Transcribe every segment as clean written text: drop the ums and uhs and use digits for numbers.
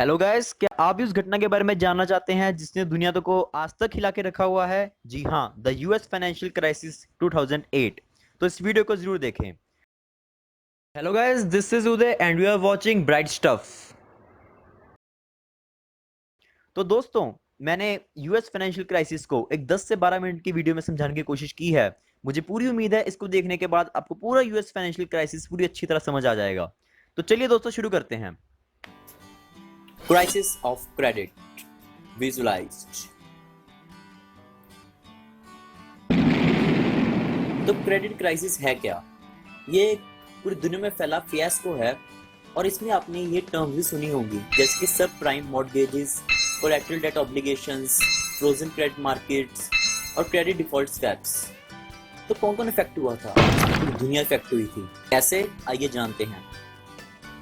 Hello guys, क्या आप भी उस घटना के बारे में जानना चाहते हैं जिसने दुनिया को आज तक हिला के रखा हुआ है? जी हाँ, द यूएस फाइनेंशियल क्राइसिस 2008। तो इस वीडियो को जरूर देखें। Hello guys, this is Uday and we are watching bright stuff. तो दोस्तों, मैंने यूएस फाइनेंशियल क्राइसिस को एक 10 से 12 मिनट की वीडियो में समझाने की कोशिश की है। मुझे पूरी उम्मीद है इसको देखने के बाद आपको पूरा यूएस फाइनेंशियल क्राइसिस पूरी अच्छी तरह समझ आ जाएगा। तो चलिए दोस्तों, शुरू करते हैं। Crisis of credit visualized। तो क्रेडिट क्राइसिस है क्या? ये एक पूरी दुनिया में फैला फियास्को है और इसमें आपने ये टर्म भी सुनी होंगी, जैसे कि subprime mortgages, collateral debt obligations, frozen credit markets और क्रेडिट डिफॉल्ट स्वैप्स। तो कौन कौन इफेक्ट हुआ था? पूरी दुनिया इफेक्ट हुई थी। कैसे? आइए जानते हैं।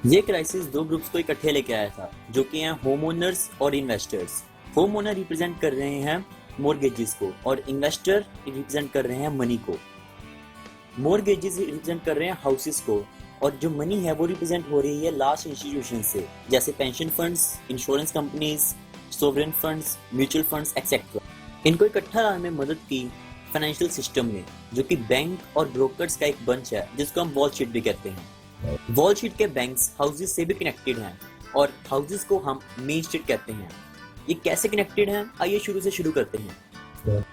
ये क्राइसिस दो ग्रुप्स को इकट्ठे लेके आया था, जो कि हैं होम ओनर्स और इन्वेस्टर्स। होम ओनर रिप्रेजेंट कर रहे हैं मॉर्गेजेस को और इन्वेस्टर रिप्रेजेंट कर रहे हैं मनी को। मॉर्गेजेस रिप्रेजेंट कर रहे हैं हाउसेस को और जो मनी है वो रिप्रेजेंट हो रही है लार्ज इंस्टीट्यूशन से, जैसे pension funds, insurance companies, sovereign funds, mutual funds etcetera. इनको इकट्ठा लाने में मदद की फाइनेंशियल सिस्टम ने, जो कि बैंक और ब्रोकर्स का एक बंच है जिसको हम वॉल स्ट्रीट भी कहते हैं। वॉल स्ट्रीट के बैंक्स हाउसेस से भी कनेक्टेड हैं और हाउसेस को हम मेन स्ट्रीट कहते हैं। ये कैसे कनेक्टेड हैं? आइए शुरू से शुरू करते हैं।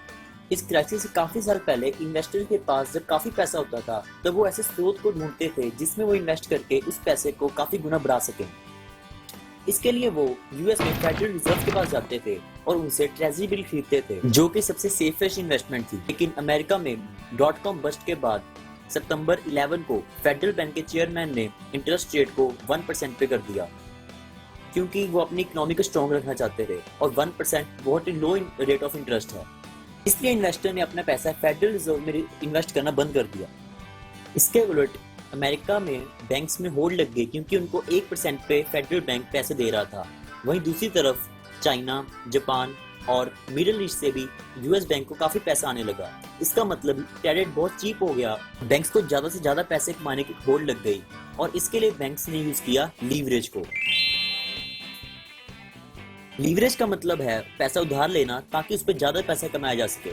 इस क्राइसिस से काफी साल पहले इन्वेस्टर के पास जब काफी पैसा होता था, तब वो ऐसे स्रोत को ढूंढते थे जिसमें वो इन्वेस्ट करके उस पैसे को काफी गुना बढ़ा सकें। इसके लिए वो यूएस में फेडरल रिजर्व के पास जाते थे और उनसे ट्रेजरी बिल खरीदते थे, जो कि सबसे सेफेस्ट इन्वेस्टमेंट थी। लेकिन अमेरिका में .com बस्ट के बाद सितंबर 11 को फेडरल बैंक के चेयरमैन ने इंटरेस्ट रेट को 1% पे कर दिया, क्योंकि वो अपनी इकोनॉमी को स्ट्रॉन्ग रखना चाहते थे और 1% बहुत ही लो रेट ऑफ इंटरेस्ट है। इसलिए इन्वेस्टर ने अपना पैसा फेडरल रिजर्व में इन्वेस्ट करना बंद कर दिया। इसके उलट अमेरिका में बैंक्स में होल्ड लग गई, क्योंकि उनको 1% पे फेडरल बैंक पैसे दे रहा था। वहीं दूसरी तरफ चाइना, जापान और मिडिल ईस्ट से भी यूएस बैंक को काफी पैसा आने लगा। इसका मतलब क्रेडिट बहुत चीप हो गया, बैंक्स को ज्यादा से ज्यादा पैसे कमाने की होड़ लग गई और इसके लिए बैंक्स ने यूज किया लीवरेज को। लीवरेज का मतलब है पैसा उधार लेना ताकि उस पर ज्यादा पैसा कमाया जा सके।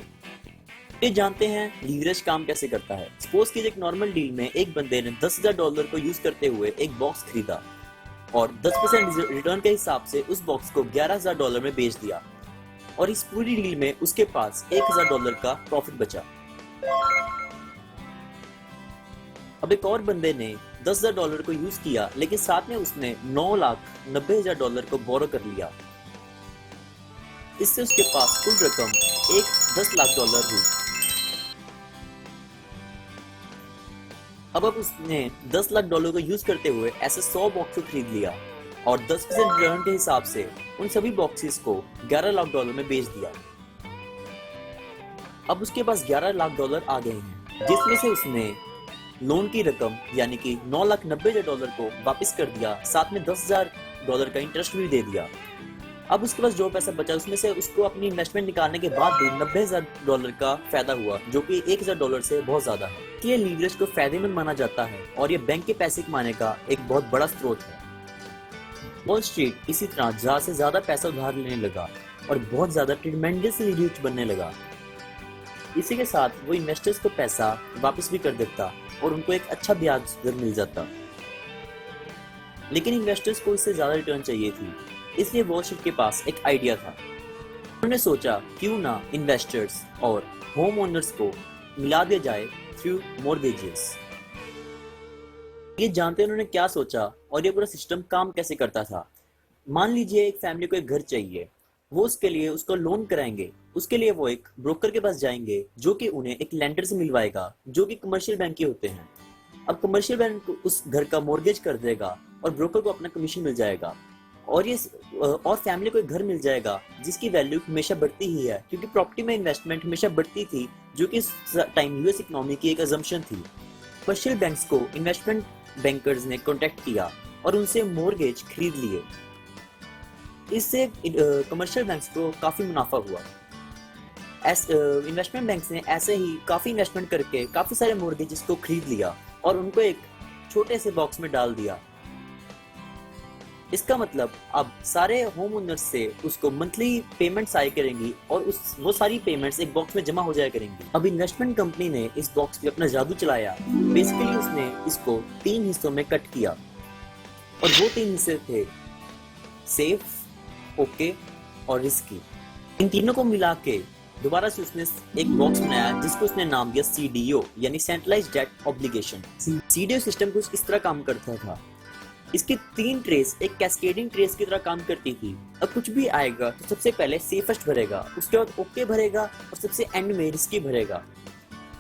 ये जानते हैं लीवरेज काम कैसे करता है। सपोज कीजिए एक नॉर्मल डील में एक बंदे ने $10,000 को यूज करते हुए एक बॉक्स खरीदा और 10% रिटर्न के हिसाब से उस बॉक्स को $11,000 में बेच दिया और इस पूरी डील में उसके पास $1,000 का प्रॉफिट बचा। अब एक और बंदे ने $10,000 को यूज किया, लेकिन साथ में उसने $9,90,000 को बोरो कर लिया। इससे उसके पास कुल रकम $10 लाख हुई। अब उसने $10 लाख को यूज करते हुए ऐसे 100 बॉक्स को खरीद लिया और 10% रिटर्न के हिसाब से उन सभी बॉक्सेस को $11 लाख में बेच दिया। अब उसके पास $11 लाख आ गए हैं, जिसमें से उसने लोन की रकम यानी कि $9,90,000 को वापस कर दिया, साथ में $10,000 का इंटरेस्ट भी दे दिया। अब उसके पास जो पैसा बचा उसमें से उसको अपनी इन्वेस्टमेंट निकालने के बाद भी $90,000 का फायदा हुआ, जो कि $1,000 से बहुत ज्यादा है। इसलिए लीवरेज को फायदेमंद माना जाता है और ये बैंक के पैसे कमाने का एक बहुत बड़ा स्रोत है। वॉल स्ट्रीट इसी तरह ज्यादा से ज्यादा पैसा उधार लेने लगा और बहुत ज्यादा ट्रिमेंडसली रिच बनने लगा। इसी के साथ वो इन्वेस्टर्स को पैसा वापस भी कर देता और उनको एक अच्छा ब्याज दर मिल जाता। लेकिन इन्वेस्टर्स को इससे ज्यादा रिटर्न चाहिए थी, इसलिए वॉल स्ट्रीट के पास एक आइडिया था। उन्होंने सोचा क्यों ना इन्वेस्टर्स और होम ओनर्स को मिला दिया जाए थ्रू मॉर्गेजेस। ये जानते उन्होंने क्या सोचा और ये पूरा सिस्टम काम कैसे करता था। मान लीजिए एक फैमिली को एक घर चाहिए, वो उसके लिए उसको लोन कराएंगे। उसके लिए वो एक ब्रोकर के पास जाएंगे, जो कि उन्हें एक लेंडर से मिलवाएगा, जो कि कमर्शियल बैंक के होते हैं। अब कमर्शियल बैंक उस घर का मॉर्गेज कर देगा और ब्रोकर को अपना कमीशन मिल जाएगा और फैमिली को एक घर मिल जाएगा जिसकी वैल्यू हमेशा बढ़ती ही है, क्योंकि प्रॉपर्टी में इन्वेस्टमेंट हमेशा बढ़ती थी, जो कि इस टाइम यूएस इकोनॉमी की एक अजम्पशन थी। कमर्शियल बैंक्स को इन्वेस्टमेंट बैंकर्स ने कांटेक्ट किया और उनसे मॉर्गेज खरीद लिए। इससे कमर्शियल बैंक्स को काफी मुनाफा हुआ। इन्वेस्टमेंट बैंक्स ने ऐसे ही काफी इन्वेस्टमेंट करके काफी सारे मॉर्गेजेस को खरीद लिया और उनको एक छोटे से बॉक्स में डाल दिया। इसका मतलब अब सारे होम ओनर्स से उसको मंथली पेमेंट्स आया करेंगी और वो सारी पेमेंट्स एक बॉक्स में जमा हो जाया करेंगी। अब इन्वेस्टमेंट कंपनी ने इस बॉक्स पे अपना जादू चलाया। बेसिकली उसने इसको 3 हिस्सों में कट किया और वो 3 हिस्से थे सेफ, ओके और रिस्की। इन तीनों को मिला के दोबारा से उसने एक बॉक्स बनाया जिसको उसने नाम दिया CDO यानी centralised debt obligation. CDO system कुछ इस तरह काम करता था। इसकी 3 ट्रेस एक कैस्केडिंग ट्रेस की तरह काम करती थी। अब कुछ भी आएगा तो सबसे पहले सेफेस्ट भरेगा, उसके बाद ओके भरेगा और सबसे एंड में रिस्की भरेगा।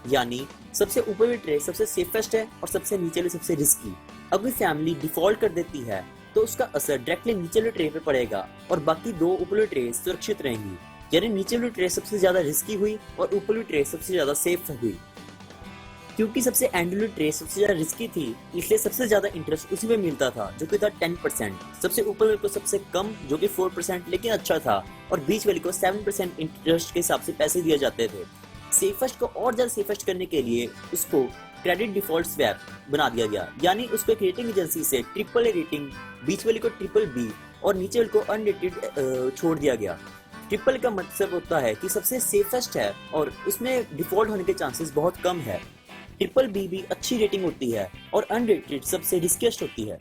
यानी सबसे ऊपर वाली ट्रे सबसे सेफेस्ट है और सबसे नीचे वाली सबसे रिस्की। अब कोई फैमिली डिफॉल्ट कर देती है तो उसका असर डायरेक्टली नीचे वाली ट्रे पे पड़ेगा और बाकी 2 ऊपर वाली ट्रे सुरक्षित रहेंगी। यानी नीचे वाली ट्रे सबसे ज्यादा रिस्की हुई और ऊपर वाली ट्रे सबसे ज्यादा सेफ हुई। क्योंकि सबसे एंड वाली ट्रे सबसे ज्यादा रिस्की थी इसलिए सबसे ज्यादा इंटरेस्ट उसी में मिलता था जो कि था 10%। सबसे ऊपर वाले को सबसे कम जो कि 4% लेकिन अच्छा था और बीच वाले को 7% इंटरेस्ट के हिसाब से पैसे दिए जाते थे। सेफेस्ट को और ज्यादा सेफेस्ट करने के लिए उसको क्रेडिट डिफॉल्ट स्वैप बना दिया गया। यानी उसको एक रेटिंग एजेंसी से AAA रेटिंग, बीच वाले को BBB और नीचे वाले को अनरेटेड छोड़ दिया गया। ट्रिपल का मतलब होता है कि सबसे सेफेस्ट है और उसमें डिफॉल्ट होने के चांसेस बहुत कम है। BBB भी अच्छी रेटिंग होती है और अनरेटेड सबसे रिस्कीस्ट होती है।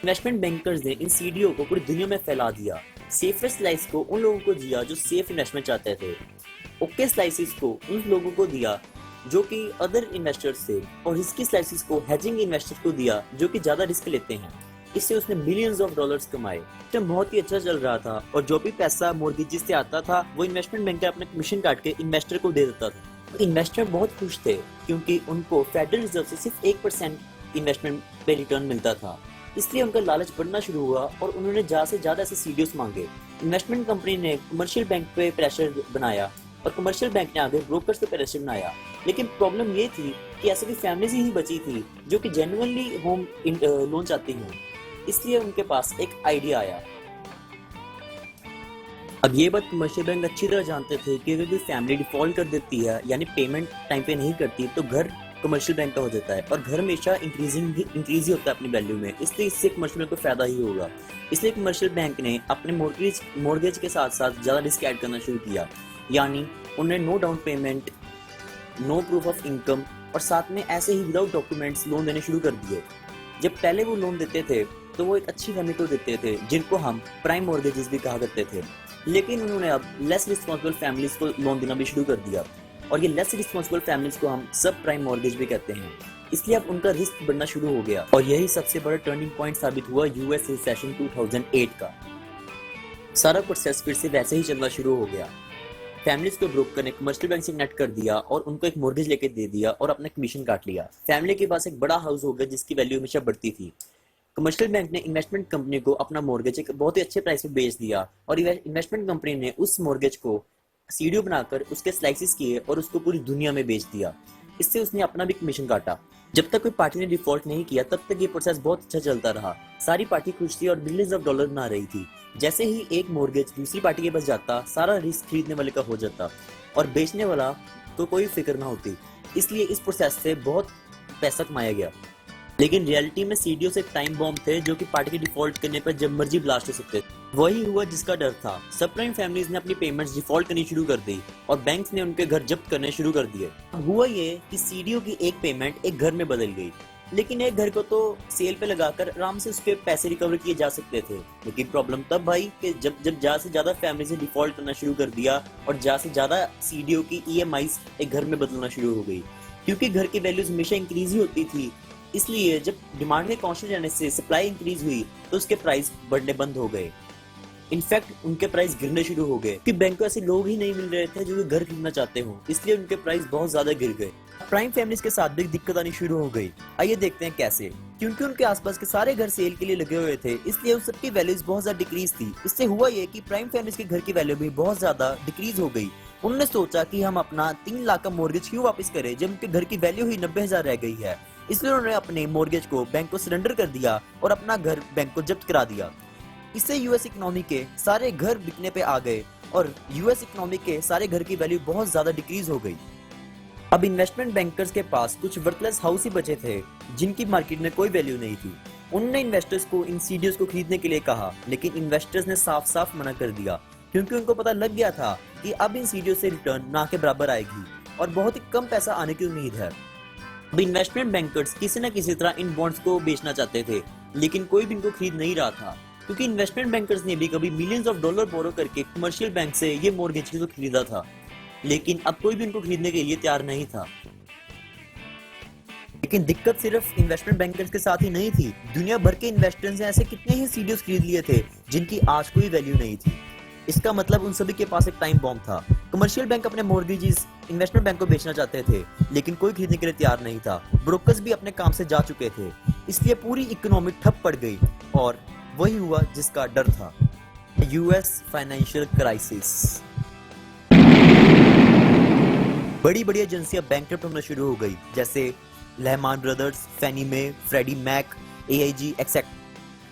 इन्वेस्टमेंट बैंकर्स ने इन CDO को पूरी दुनिया में फैला दिया। सेफेस्ट स्लाइस को उन लोगों को दिया जो सेफ इन्वेस्टमेंट चाहते थे, ओके स्लाइसिस को उन लोगों को दिया जो कि अदर इन्वेस्टर्स थे और रिस्की स्लाइसिस को हेजिंग इन्वेस्टर्स को दिया जो कि ज्यादा रिस्क लेते हैं। इससे उसने मिलियंस ऑफ डॉलर्स कमाए। सिस्टम बहुत ही अच्छा चल रहा था और जो भी पैसा मॉर्गेजेस से आता था वो इन्वेस्टमेंट बैंकर अपने कमीशन काट के इन्वेस्टर को दे देता था। इन्वेस्टर बहुत खुश थे क्योंकि उनको फेडरल रिजर्व से सिर्फ 1% इन्वेस्टमेंट पे रिटर्न मिलता था। इसलिए उनका लालच बढ़ना शुरू हुआ और उन्होंने ज्यादा से ज्यादा ऐसे CDOs मांगे। इन्वेस्टमेंट कंपनी ने कमर्शियल बैंक पे प्रेशर बनाया और कमर्शियल बैंक ने आगे ब्रोकर्स पे प्रेशर बनाया। लेकिन प्रॉब्लम ये थी कि ऐसी भी फैमिलीज ही बची थी जो कि जेन्युइनली होम लोन चाहती हूँ। इसलिए उनके पास एक आइडिया आया। अब ये बात कमर्शियल बैंक अच्छी तरह जानते थे कि अगर कोई फैमिली डिफॉल्ट कर देती है यानी पेमेंट टाइम पे नहीं करती तो घर कमर्शियल बैंक का हो जाता है और घर हमेशा इंक्रीज ही होता है अपनी वैल्यू में। इसलिए इससे कमर्शियल बैंक को फायदा ही होगा। इसलिए कमर्शियल बैंक ने अपने मॉर्गेज के साथ साथ ज्यादा रिस्क ऐड करना शुरू किया। यानी उन्हें no down payment, no proof of income और साथ में ऐसे ही विदाउट डॉक्यूमेंट्स लोन देने शुरू कर दिए। जब पहले वो लोन देते थे तो वो एक अच्छी फैमिली को देते थे जिनको हम प्राइम मॉर्गेजेस भी कहा करते थे। लेकिन उन्होंने अब लेस रिस्पॉन्सिबल फैमिलीज को लोन देना भी शुरू कर दिया और ये लेस रिस्पॉन्सिबल फैमिलीज को हम सब प्राइम मॉर्गेज भी कहते हैं। इसलिए अब उनका रिस्क बढ़ना शुरू हो गया और यही सबसे बड़ा टर्निंग पॉइंट साबित हुआ US रिसेशन 2008 का। सारा प्रोसेस फिर से वैसे ही चलना शुरू हो गया। फैमिलीज को ब्रोकर ने कमर्शियल बैंक से कनेक्ट कर दिया और उनको एक मॉर्गेज लेके दे दिया और अपना कमीशन काट लिया। फैमिली के पास एक बड़ा हाउस हो गया जिसकी वैल्यू हमेशा बढ़ती थी। कमर्शियल बैंक ने इन्वेस्टमेंट कंपनी को अपना मॉर्गेज एक बहुत ही अच्छे प्राइस पे बेच दिया और इन्वेस्टमेंट कंपनी ने उस मॉर्गेज को CDO बनाकर उसके स्लाइसेस किए और उसको पूरी दुनिया में बेच दिया। इससे उसने अपना भी कमीशन काटा। जब तक कोई पार्टी ने डिफॉल्ट नहीं किया तब तक ये प्रोसेस बहुत अच्छा चलता रहा। सारी पार्टी खुश थी और बिलियंस ऑफ डॉलर बना रही थी। जैसे ही एक मॉर्गेज दूसरी पार्टी के पास जाता सारा रिस्क खरीदने वाले का हो जाता और बेचने वाला तो कोई फिक्र ना होती। इसलिए इस प्रोसेस से बहुत पैसा कमाया गया। लेकिन रियलिटी में CDO से टाइम बॉम्ब थे जो कि पार्टी के डिफॉल्ट करने पर जब मर्जी ब्लास्ट हो सकते थे। वही हुआ जिसका डर था। सब प्राइम फैमिलीज ने अपनी पेमेंट्स डिफॉल्ट करनी शुरू कर दी और बैंक्स ने उनके घर जब्त करने शुरू कर दिए। हुआ ये कि CDO की एक पेमेंट एक घर में बदल गई। लेकिन एक घर को तो सेल पे लगाकर आराम से उसके पैसे रिकवर किए जा सकते थे। लेकिन प्रॉब्लम तब भाई कि जब ज्यादा से ज्यादा फैमिली से डिफॉल्ट करना शुरू कर दिया और ज्यादा से ज्यादा CDO की EMIs एक घर में बदलना शुरू हो गई। क्योंकि घर की वैल्यूज हमेशा इंक्रीज ही होती थी, इसलिए जब डिमांड के कांस्टेंट रहने से सप्लाई इंक्रीज हुई तो उसके प्राइस बढ़ने बंद हो गए। इनफैक्ट उनके प्राइस गिरने शुरू हो गए कि बैंक को ऐसे लोग ही नहीं मिल रहे थे जो घर खरीदना चाहते हो, इसलिए उनके प्राइस बहुत ज्यादा गिर गए। प्राइम फैमिलीज के साथ भी दिक्कत आनी शुरू हो गई। आइए देखते हैं कैसे। क्योंकि उनके आसपास के सारे घर सेल के लिए लगे हुए थे इसलिए उन सबकी वैल्यूज बहुत ज्यादा डिक्रीज थी। इससे हुआ ये कि प्राइम फैमिलीज के घर की वैल्यू भी बहुत ज्यादा डिक्रीज हो गई। उन्होंने सोचा कि हम अपना 3 लाख का मॉर्गेज क्यों वापस करें जब उनके घर की वैल्यू ही 90,000 रह गई है। इसलिए उन्होंने अपने मॉर्गेज को बैंक को सरेंडर कर दिया और अपना घर बैंक को जब्त करा दिया। इससे US इकोनॉमी के सारे घर बिकने पे आ गए और US इकोनॉमी के सारे घर की वैल्यू बहुत ज्यादा डिक्रीज हो गई। अब इन्वेस्टमेंट बैंकर्स के पास कुछ वर्थलेस हाउस ही बचे थे जिनकी मार्केट में कोई वैल्यू नहीं थी। उन्होंने इन्वेस्टर्स को इन सीडीओस को खरीदने के लिए कहा, लेकिन इन्वेस्टर्स ने साफ साफ मना कर दिया, क्योंकि उनको पता लग गया था कि अब इन सीडीओ से रिटर्न ना के बराबर आएगी और बहुत ही कम पैसा आने की उम्मीद है। अब इन्वेस्टमेंट बैंकर्स किसी न किसी तरह इन बॉन्ड्स को बेचना चाहते थे, लेकिन कोई भी इनको खरीद नहीं रहा था, क्योंकि इन्वेस्टमेंट बैंकर्स ने भी कभी मिलियंस ऑफ डॉलर बोरो करके कमर्शियल बैंक से ये मॉर्गेज को खरीदा था, लेकिन अब कोई भी इनको खरीदने के लिए तैयार नहीं था। लेकिन दिक्कत सिर्फ इन्वेस्टमेंट बैंकर्स के साथ ही नहीं थी, दुनिया भर के इन्वेस्टर्स ने ऐसे कितने ही सीडीओस खरीद लिए थे जिनकी आज कोई वैल्यू नहीं थी। इसका मतलब उन सभी के पास एक टाइम बॉम्ब था। कमर्शियल बैंक अपने मॉर्गेजेस इन्वेस्टमेंट बैंक को बेचना चाहते थे, लेकिन कोई खरीदने के लिए तैयार नहीं था। ब्रोकर्स भी अपने काम से जा चुके थे, इसलिए पूरी इकोनॉमी ठप पड़ गई और वही हुआ जिसका डर था, यूएस फाइनेंशियल क्राइसिस। बड़ी बड़ी एजेंसियां बैंकरप्ट होना शुरू हो गई, जैसे लहमान ब्रदर्स, फैनी में, फ्रेडी मैक, एआईजी एक्सेट्रा।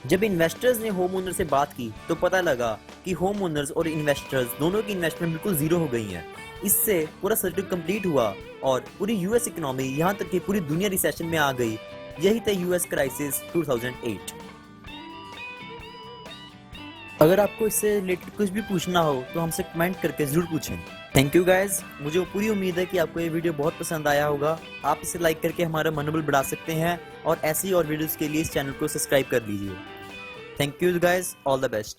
जब इन्वेस्टर्स ने होम ओनर से बात की तो पता लगा कि होम ओनर्स और इन्वेस्टर्स दोनों की इन्वेस्टमेंट बिल्कुल जीरो हो गई हैं। इससे पूरा सर्किल कंप्लीट हुआ और पूरी यूएस इकोनॉमी, यहाँ तक कि पूरी दुनिया रिसेशन में आ गई। यही था यूएस क्राइसिस 2008। अगर आपको इससे रिलेटेड कुछ भी पूछना हो तो हमसे कमेंट करके जरूर पूछें। थैंक यू गाइज, मुझे पूरी उम्मीद है कि आपको ये वीडियो बहुत पसंद आया होगा। आप इसे लाइक करके हमारा मनोबल बढ़ा सकते हैं और ऐसी और वीडियोस के लिए इस चैनल को सब्सक्राइब कर लीजिए। Thank you guys, all the best.